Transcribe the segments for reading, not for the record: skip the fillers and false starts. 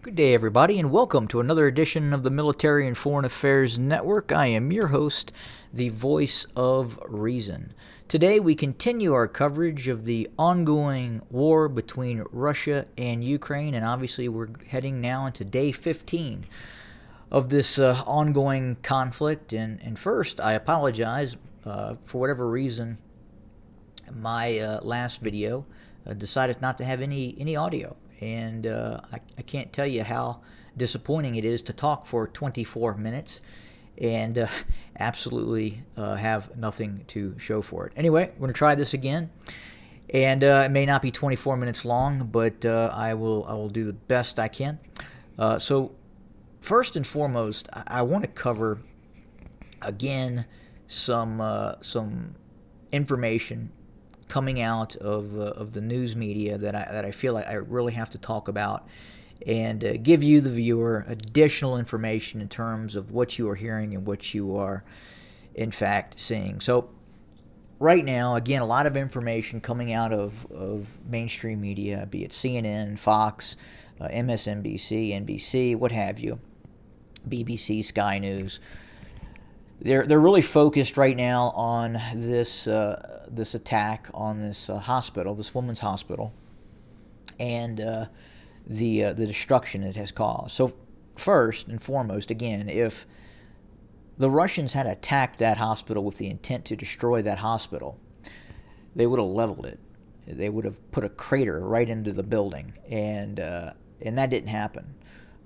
Good day, everybody, and welcome to another edition of the Military and Foreign Affairs Network. I am your host, the voice of reason. Today, we continue our coverage of the ongoing war between Russia and Ukraine, and obviously, we're heading now into day 15 of this ongoing conflict. And first, I apologize for whatever reason. My last video decided not to have any audio, and I can't tell you how disappointing it is to talk for 24 minutes and absolutely have nothing to show for it. Anyway, we're going to try this again, and it may not be 24 minutes long, but I will do the best I can. So first and foremost, I want to cover again some information coming out of the news media that I feel like I really have to talk about and give you, the viewer, additional information in terms of what you are hearing and what you are, in fact, seeing. So right now, again, a lot of information coming out of mainstream media, be it CNN, Fox, MSNBC, NBC, what have you, BBC, Sky News. They're really focused right now on this attack on this hospital, this woman's hospital, and the destruction it has caused. So first and foremost, again, if the Russians had attacked that hospital with the intent to destroy that hospital, they would have leveled it. They would have put a crater right into the building, and that didn't happen.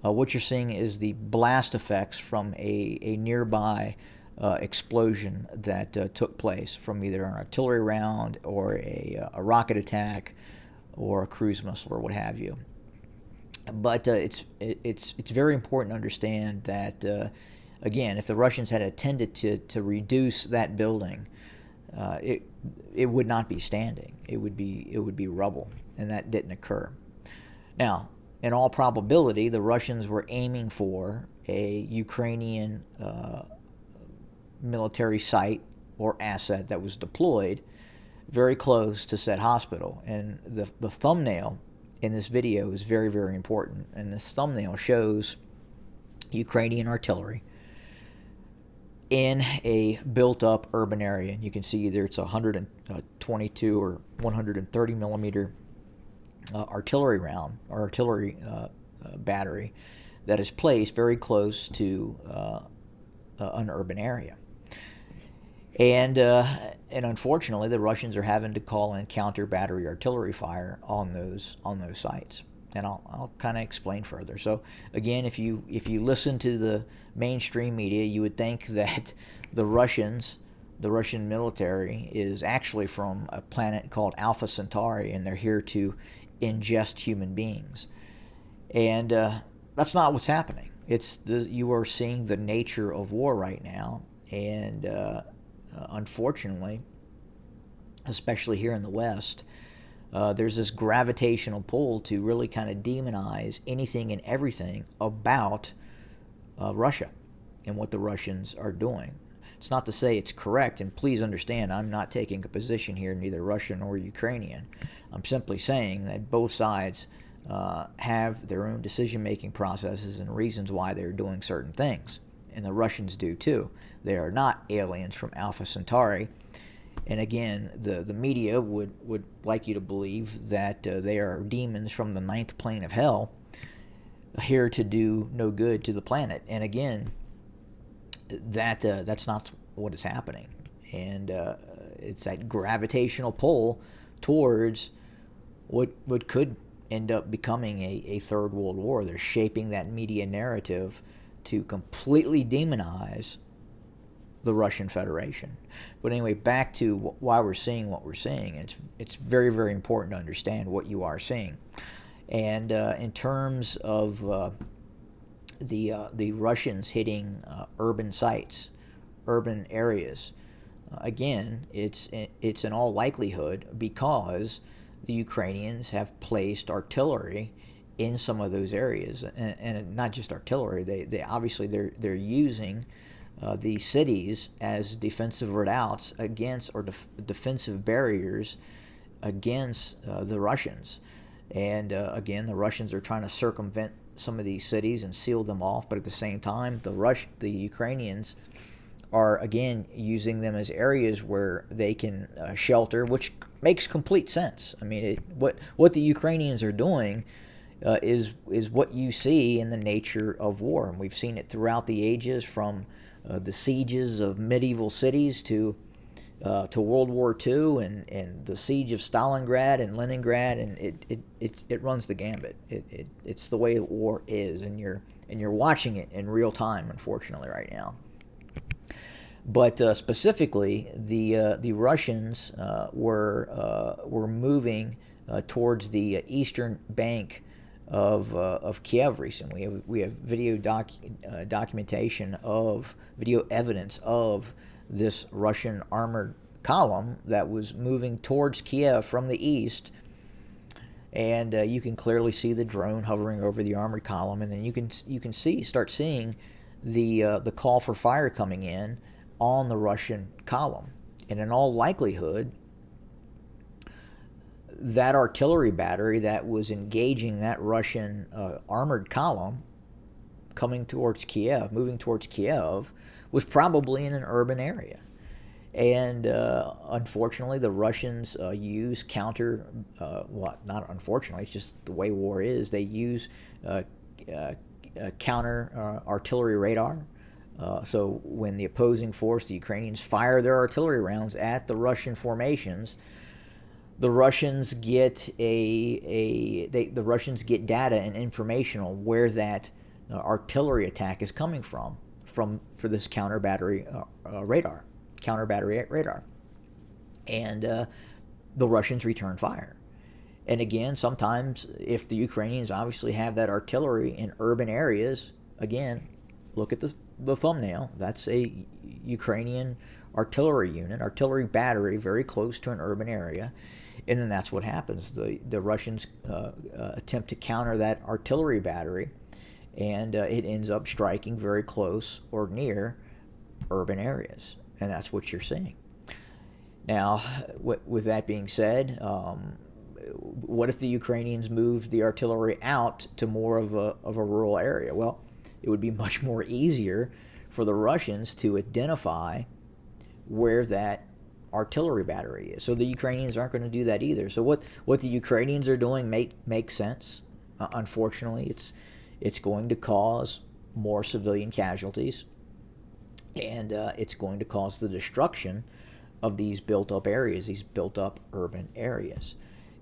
What you're seeing is the blast effects from a nearby explosion that took place from either an artillery round or a rocket attack or a cruise missile or what have you. But it's very important to understand that again, if the Russians had intended to reduce that building, it would not be standing. It would be rubble, and that didn't occur. Now, in all probability, the Russians were aiming for a Ukrainian military site or asset that was deployed very close to said hospital. And the thumbnail in this video is very, very important. And this thumbnail shows Ukrainian artillery in a built-up urban area. And you can see either it's a 122 or 130 millimeter artillery round or artillery battery that is placed very close to an urban area. And unfortunately, the Russians are having to call in counter battery artillery fire on those sites. And I'll kind of explain further. So again, if you listen to the mainstream media, you would think that the Russian military is actually from a planet called Alpha Centauri, and they're here to ingest human beings. And that's not what's happening. You are seeing the nature of war right now, and unfortunately, especially here in the West, there's this gravitational pull to really kind of demonize anything and everything about Russia and what the Russians are doing. It's not to say it's correct, and please understand, I'm not taking a position here, neither Russian or Ukrainian. I'm simply saying that both sides have their own decision-making processes and reasons why they're doing certain things, and the Russians do too. They are not aliens from Alpha Centauri. And again, the media would like you to believe that they are demons from the ninth plane of hell, here to do no good to the planet. And again, that's not what is happening. And it's that gravitational pull towards what could end up becoming a third world war. They're shaping that media narrative to completely demonize the Russian Federation. But anyway, back to why we're seeing what we're seeing. It's very, very important to understand what you are seeing. And in terms of the Russians hitting urban sites, urban areas, again, it's in all likelihood because the Ukrainians have placed artillery in some of those areas, and not just artillery. They obviously they're using these cities as defensive redoubts against, or defensive barriers against the Russians. And again, the Russians are trying to circumvent some of these cities and seal them off, but at the same time, the Ukrainians are again using them as areas where they can shelter, which makes complete sense. I mean, what the Ukrainians are doing is what you see in the nature of war, and we've seen it throughout the ages, from the sieges of medieval cities to World War II and the siege of Stalingrad and Leningrad, and it runs the gambit. It's the way that war is, and you're watching it in real time, unfortunately, right now. But specifically, the Russians were moving towards the eastern bank of Kiev recently. We have video documentation of video evidence of this Russian armored column that was moving towards Kiev from the east, and you can clearly see the drone hovering over the armored column, and then you can start seeing the call for fire coming in on the Russian column. And in all likelihood, that artillery battery that was engaging that Russian armored column coming towards Kiev, moving towards Kiev, was probably in an urban area. And unfortunately, the Russians use not unfortunately, it's just the way war is. They use counter artillery radar. So when the opposing force, the Ukrainians, fire their artillery rounds at the Russian formations, the Russians get the Russians get data and information on where that artillery attack is coming from for this counter battery radar, and the Russians return fire. And again, sometimes if the Ukrainians obviously have that artillery in urban areas, again, look at the thumbnail. That's a Ukrainian artillery unit, artillery battery, very close to an urban area. And then that's what happens. The Russians attempt to counter that artillery battery, and it ends up striking very close or near urban areas. And that's what you're seeing. Now, with that being said, what if the Ukrainians moved the artillery out to more of a rural area? Well, it would be much more easier for the Russians to identify where that artillery battery is. So the Ukrainians aren't going to do that either. So what the Ukrainians are doing makes sense. Unfortunately, it's going to cause more civilian casualties, and it's going to cause the destruction of these built-up areas, these built-up urban areas.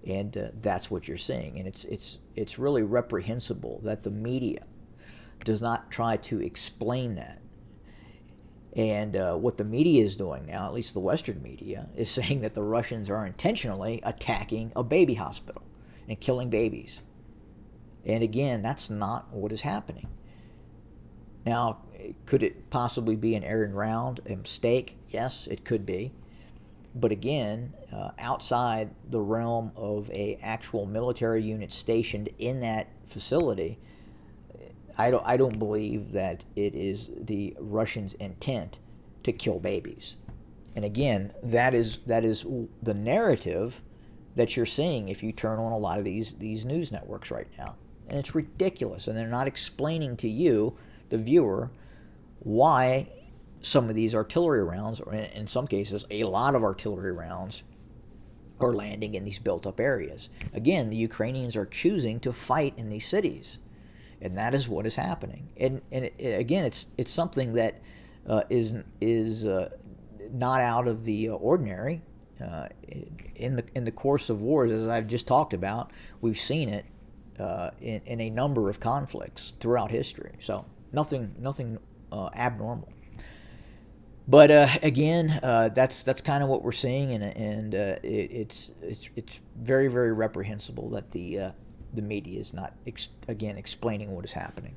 And that's what you're seeing. And it's really reprehensible that the media does not try to explain that. And what the media is doing now, at least the Western media, is saying that the Russians are intentionally attacking a baby hospital and killing babies. And again, that's not what is happening. Now, could it possibly be an errand round, a mistake? Yes, it could be. But again, outside the realm of an actual military unit stationed in that facility, I don't believe that it is the Russians' intent to kill babies. And again, that is the narrative that you're seeing if you turn on a lot of these news networks right now. And it's ridiculous. And they're not explaining to you, the viewer, why some of these artillery rounds, or in some cases a lot of artillery rounds, are landing in these built-up areas. Again, the Ukrainians are choosing to fight in these cities. And that is what is happening. And again, it's something that is not out of the ordinary. In the course of wars, as I've just talked about, we've seen it in a number of conflicts throughout history. So nothing abnormal. But again, that's kind of what we're seeing, and it's very, very reprehensible that the media is not again explaining what is happening.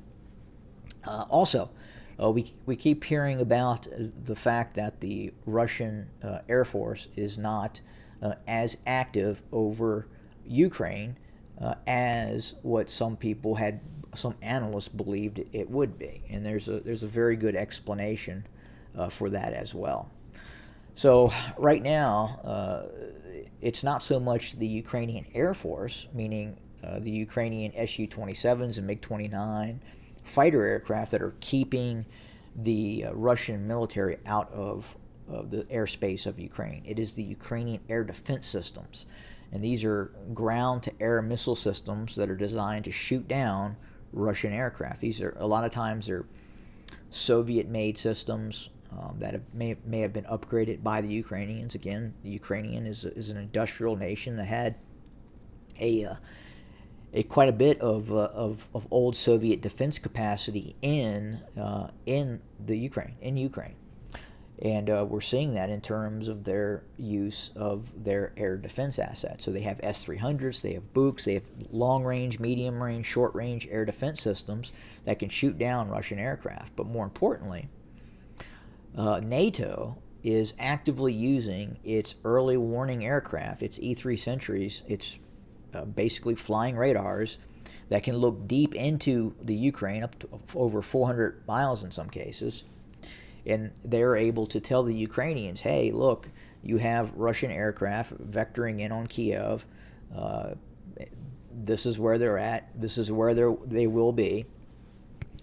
Also, we keep hearing about the fact that the Russian Air Force is not as active over Ukraine as what some analysts believed it would be, and there's a very good explanation for that as well. So right now, it's not so much the Ukrainian Air Force, meaning the Ukrainian Su-27s and MiG-29 fighter aircraft that are keeping the Russian military out of the airspace of Ukraine. It is the Ukrainian air defense systems. And these are ground-to-air missile systems that are designed to shoot down Russian aircraft. These are, a lot of times, they're Soviet-made systems that may have been upgraded by the Ukrainians. Again, the Ukrainian is an industrial nation that had a quite a bit of old Soviet defense capacity in Ukraine. And we're seeing that in terms of their use of their air defense assets. So they have S-300s, they have Buks, they have long-range, medium-range, short-range air defense systems that can shoot down Russian aircraft. But more importantly, NATO is actively using its early warning aircraft, its E-3 Sentries, its basically flying radars that can look deep into the Ukraine, up to over 400 miles in some cases. And they're able to tell the Ukrainians, hey, look, you have Russian aircraft vectoring in on Kiev. This is where they're at. This is where they will be.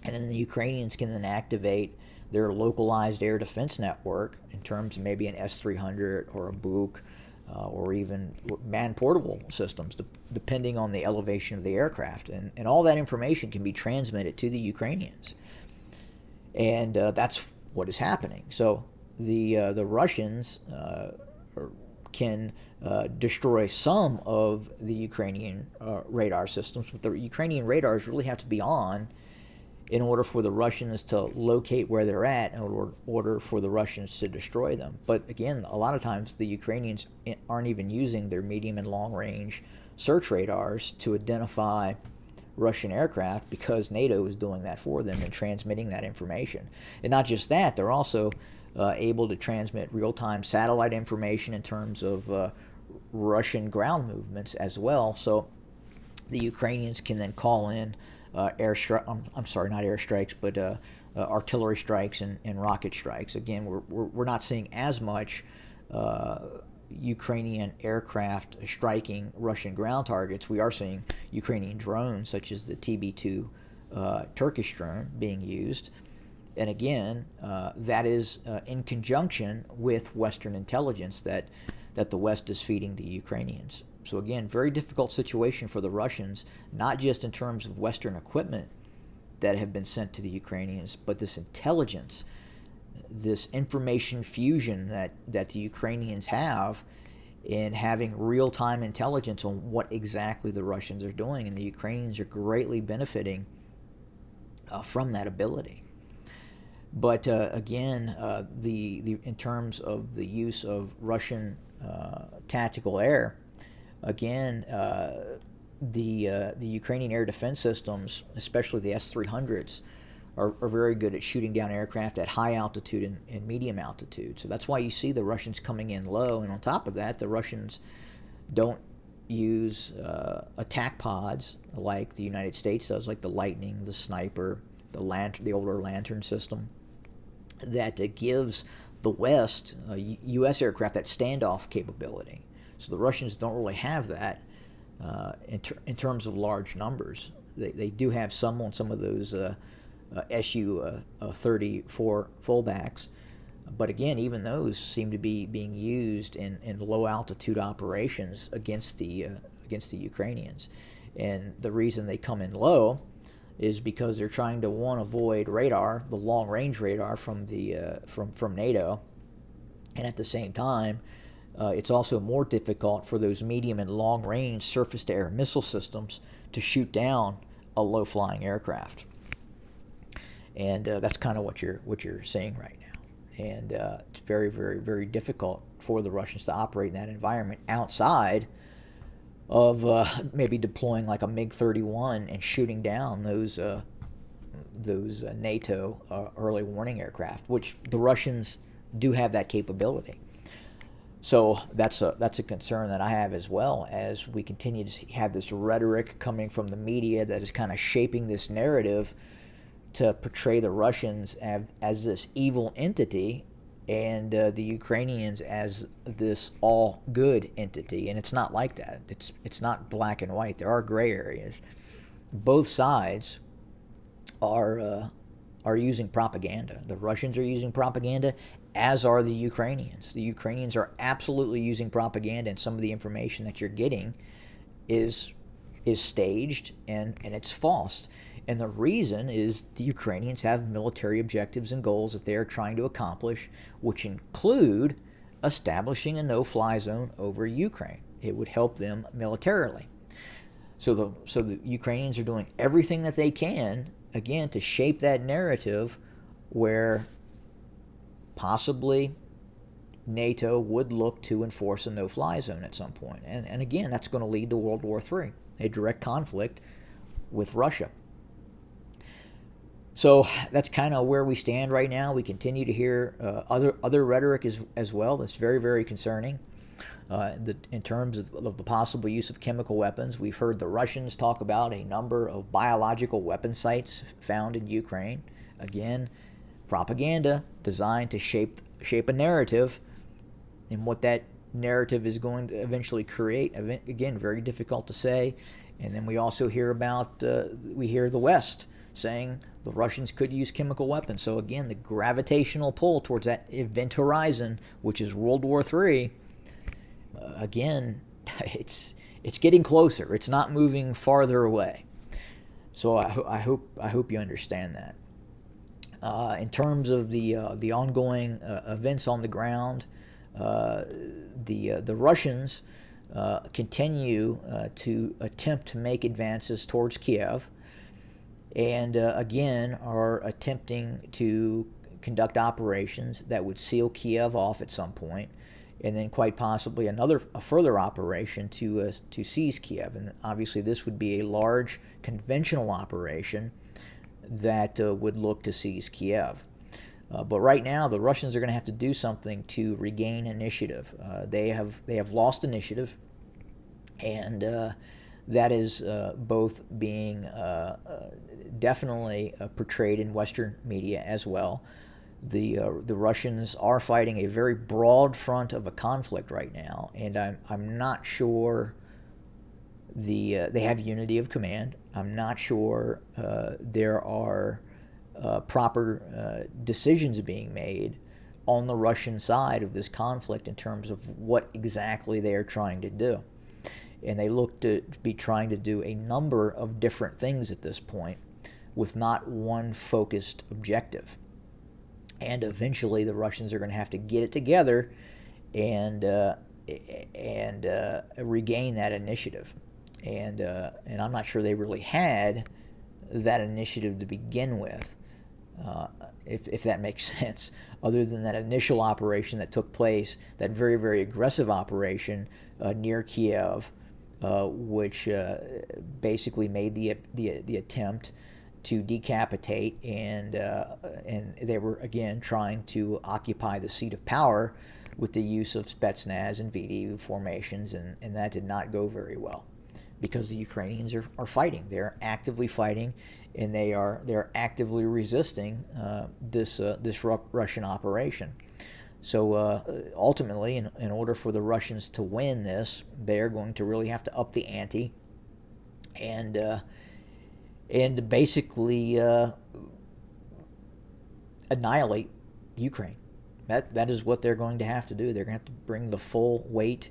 And then the Ukrainians can then activate their localized air defense network in terms of maybe an S-300 or a Buk or even man-portable systems, depending on the elevation of the aircraft. And all that information can be transmitted to the Ukrainians. And that's what is happening. So the Russians can destroy some of the Ukrainian radar systems, but the Ukrainian radars really have to be on in order for the Russians to locate where they're at, in order for the Russians to destroy them. But again, a lot of times the Ukrainians aren't even using their medium and long range search radars to identify Russian aircraft, because NATO is doing that for them and transmitting that information. And not just that, they're also able to transmit real-time satellite information in terms of Russian ground movements as well. So the Ukrainians can then call in artillery strikes and rocket strikes. Again, we're not seeing as much Ukrainian aircraft striking Russian ground targets. We are seeing Ukrainian drones, such as the TB2 Turkish drone, being used. And again, that is in conjunction with Western intelligence that the West is feeding the Ukrainians. So again, very difficult situation for the Russians, not just in terms of Western equipment that have been sent to the Ukrainians, but this intelligence, this information fusion that the Ukrainians have in having real-time intelligence on what exactly the Russians are doing, and the Ukrainians are greatly benefiting from that ability. But again, in terms of the use of Russian tactical air, again, the Ukrainian air defense systems, especially the S-300s, are very good at shooting down aircraft at high altitude and medium altitude. So that's why you see the Russians coming in low. And on top of that, the Russians don't use attack pods like the United States does, like the Lightning, the Sniper, the older Lantern system, that gives the West, U.S. aircraft, that standoff capability. So the Russians don't really have that in terms of large numbers. They do have some on some of those Su-34 fullbacks, but again, even those seem to be being used in low altitude operations against the Ukrainians. And the reason they come in low is because they're trying to avoid radar, the long range radar from NATO, and at the same time, it's also more difficult for those medium and long range surface to air missile systems to shoot down a low flying aircraft. And that's kind of what you're seeing right now. And it's very, very, very difficult for the Russians to operate in that environment outside of maybe deploying like a MiG-31 and shooting down those NATO early warning aircraft, which the Russians do have that capability. So that's a concern that I have, as well, as we continue to have this rhetoric coming from the media that is kind of shaping this narrative to portray the Russians as this evil entity and the Ukrainians as this all good entity, and it's not like that. It's not black and white. There are gray areas. Both sides are using propaganda. The Russians are using propaganda, as are the Ukrainians. The Ukrainians are absolutely using propaganda, and some of the information that you're getting is staged and it's false. And the reason is the Ukrainians have military objectives and goals that they are trying to accomplish, which include establishing a no-fly zone over Ukraine. It would help them militarily. So the Ukrainians are doing everything that they can, again, to shape that narrative where possibly NATO would look to enforce a no-fly zone at some point. And again, that's going to lead to World War III, a direct conflict with Russia. So that's kind of where we stand right now. We continue to hear other rhetoric as well that's very, very concerning. In terms of the possible use of chemical weapons, we've heard the Russians talk about a number of biological weapon sites found in Ukraine. Again, propaganda designed to shape a narrative, and what that narrative is going to eventually create, again, very difficult to say. And then we also hear we hear the West saying the Russians could use chemical weapons. So again, the gravitational pull towards that event horizon, which is World War III, again, it's getting closer. It's not moving farther away. So I hope you understand that. In terms of the ongoing events on the ground, the Russians continue to attempt to make advances towards Kiev, and again are attempting to conduct operations that would seal Kiev off at some point, and then quite possibly a further operation to seize Kiev. And obviously this would be a large conventional operation that would look to seize Kiev. But right now the Russians are going to have to do something to regain initiative. They have lost initiative, and that is both being definitely portrayed in Western media as well. The Russians are fighting a very broad front of a conflict right now, and I'm not sure they have unity of command. I'm not sure there are proper decisions being made on the Russian side of this conflict in terms of what exactly they are trying to do. And they look to be trying to do a number of different things at this point with not one focused objective. And eventually the Russians are going to have to get it together and regain that initiative. And I'm not sure they really had that initiative to begin with, if that makes sense, other than that initial operation that took place, that very, very aggressive operation near Kiev, which basically made the attempt to decapitate, and they were again trying to occupy the seat of power with the use of Spetsnaz and VD formations, and that did not go very well because the Ukrainians are fighting. They're actively fighting, and they're actively resisting this Russian operation. So ultimately, in order for the Russians to win this, they're going to really have to up the ante and basically annihilate Ukraine. That is what they're going to have to do. They're going to have to bring the full weight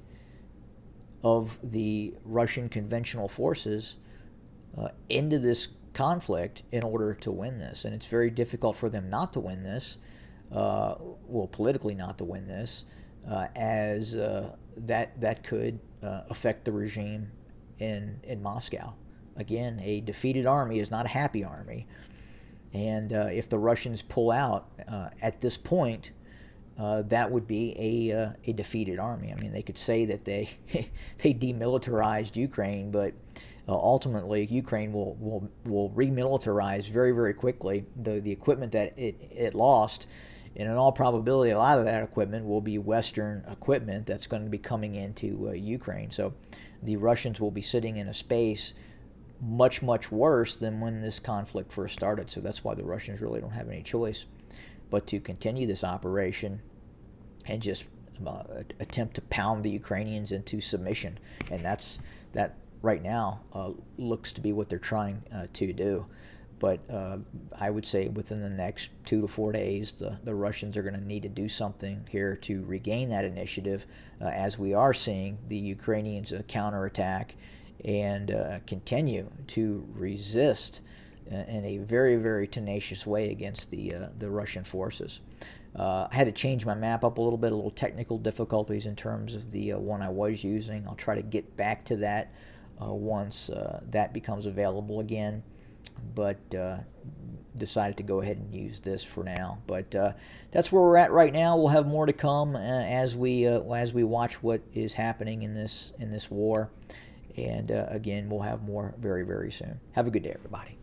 of the Russian conventional forces into this conflict in order to win this. And it's very difficult for them not to win this, politically not to win this, as that could affect the regime in Moscow. Again, a defeated army is not a happy army. And if the Russians pull out at this point, that would be a defeated army. I mean, they could say that they demilitarized Ukraine, but ultimately Ukraine will remilitarize very, very quickly. The equipment that it lost, and in all probability, a lot of that equipment will be Western equipment that's going to be coming into Ukraine. So the Russians will be sitting in a space much, much worse than when this conflict first started. So that's why the Russians really don't have any choice but to continue this operation and just attempt to pound the Ukrainians into submission. And that right now looks to be what they're trying to do. But I would say within the next 2 to 4 days, the Russians are going to need to do something here to regain that initiative, as we are seeing the Ukrainians counterattack and continue to resist in a very, very tenacious way against the Russian forces. I had to change my map up a little technical difficulties in terms of the one I was using. I'll try to get back to that once that becomes available again, but decided to go ahead and use this for now. But that's where we're at right now. We'll have more to come as we watch what is happening in this war, and again, we'll have more very, very soon. Have a good day, everybody.